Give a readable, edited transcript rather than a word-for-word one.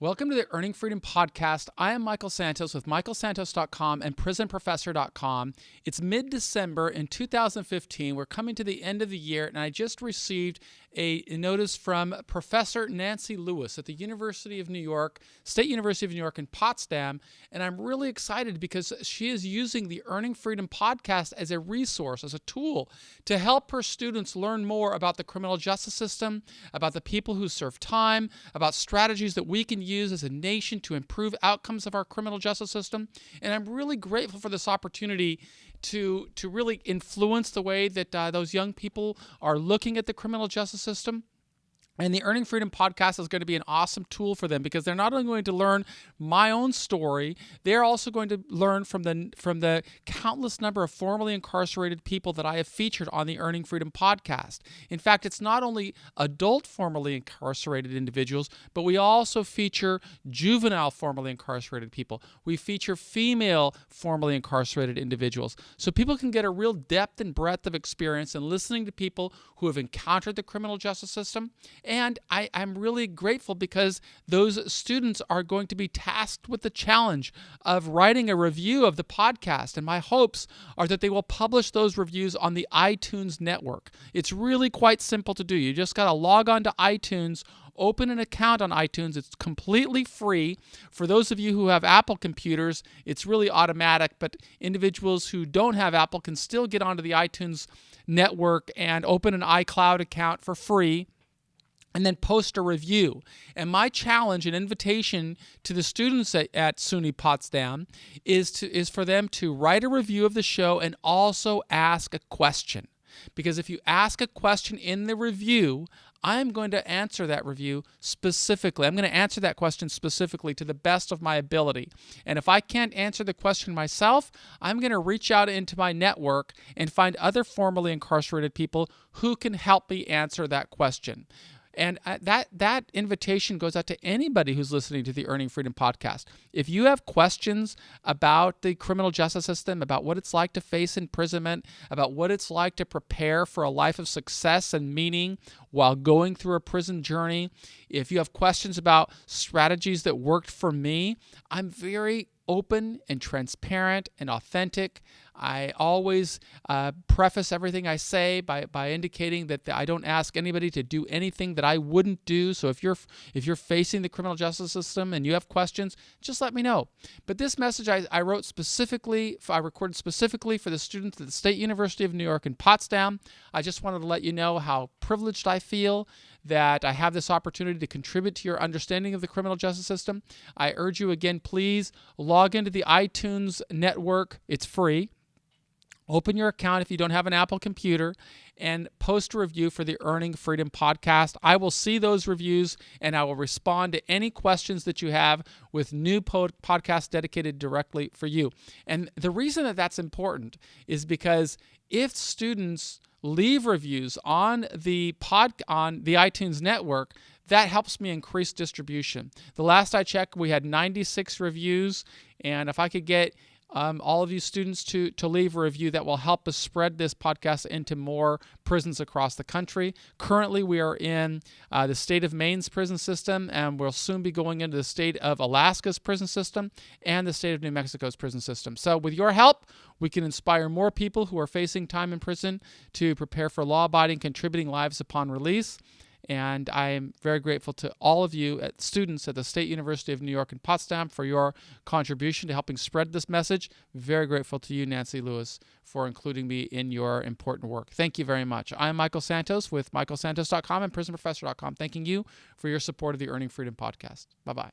Welcome to the Earning Freedom Podcast. I am Michael Santos with michaelsantos.com and prisonprofessor.com. It's mid-December in 2015. We're coming to the end of the year, and I just received a notice from Professor Nancy Lewis at the University of New York, State University of New York in Potsdam, and I'm really excited because she is using the Earning Freedom Podcast as a resource, as a tool to help her students learn more about the criminal justice system, about the people who serve time, about strategies that we can use as a nation to improve outcomes of our criminal justice system. And I'm really grateful for this opportunity to really influence the way that those young people are looking at the criminal justice system. And the Earning Freedom Podcast is going to be an awesome tool for them because they're not only going to learn my own story, they're also going to learn from the countless number of formerly incarcerated people that I have featured on the Earning Freedom Podcast. In fact, it's not only adult formerly incarcerated individuals, but we also feature juvenile formerly incarcerated people. We feature female formerly incarcerated individuals. So people can get a real depth and breadth of experience in listening to people who have encountered the criminal justice system. And I'm really grateful because those students are going to be tasked with the challenge of writing a review of the podcast. And my hopes are that they will publish those reviews on the iTunes network. It's really quite simple to do. You just got to log on to iTunes, open an account on iTunes. It's completely free. For those of you who have Apple computers, it's really automatic, but individuals who don't have Apple can still get onto the iTunes network and open an iCloud account for free, and then post a review. And my challenge and invitation to the students at SUNY Potsdam is for them to write a review of the show and also ask a question. Because if you ask a question in the review, I'm going to answer that review specifically. I'm going to answer that question specifically to the best of my ability. And if I can't answer the question myself, I'm going to reach out into my network and find other formerly incarcerated people who can help me answer that question. And that invitation goes out to anybody who's listening to the Earning Freedom Podcast. If you have questions about the criminal justice system, about what it's like to face imprisonment, about what it's like to prepare for a life of success and meaning while going through a prison journey, if you have questions about strategies that worked for me, I'm very open and transparent and authentic. I always preface everything I say by indicating that I don't ask anybody to do anything that I wouldn't do. So if you're facing the criminal justice system and you have questions, just let me know. But this message I recorded specifically for the students at the State University of New York in Potsdam. I just wanted to let you know how privileged I feel that I have this opportunity to contribute to your understanding of the criminal justice system. I urge you again, please log into the iTunes network. It's free. Open your account if you don't have an Apple computer and post a review for the Earning Freedom Podcast. I will see those reviews and I will respond to any questions that you have with new podcasts dedicated directly for you. And the reason that that's important is because if students leave reviews on the iTunes network, that helps me increase distribution. The last I checked, we had 96 reviews, and if I could get all of you students to leave a review, that will help us spread this podcast into more prisons across the country. Currently, we are in the state of Maine's prison system, and we'll soon be going into the state of Alaska's prison system and the state of New Mexico's prison system. So with your help, we can inspire more people who are facing time in prison to prepare for law-abiding, contributing lives upon release. And I am very grateful to all of you students at the State University of New York in Potsdam for your contribution to helping spread this message. Very grateful to you, Nancy Lewis, for including me in your important work. Thank you very much. I'm Michael Santos with michaelsantos.com and prisonprofessor.com, thanking you for your support of the Earning Freedom Podcast. Bye-bye.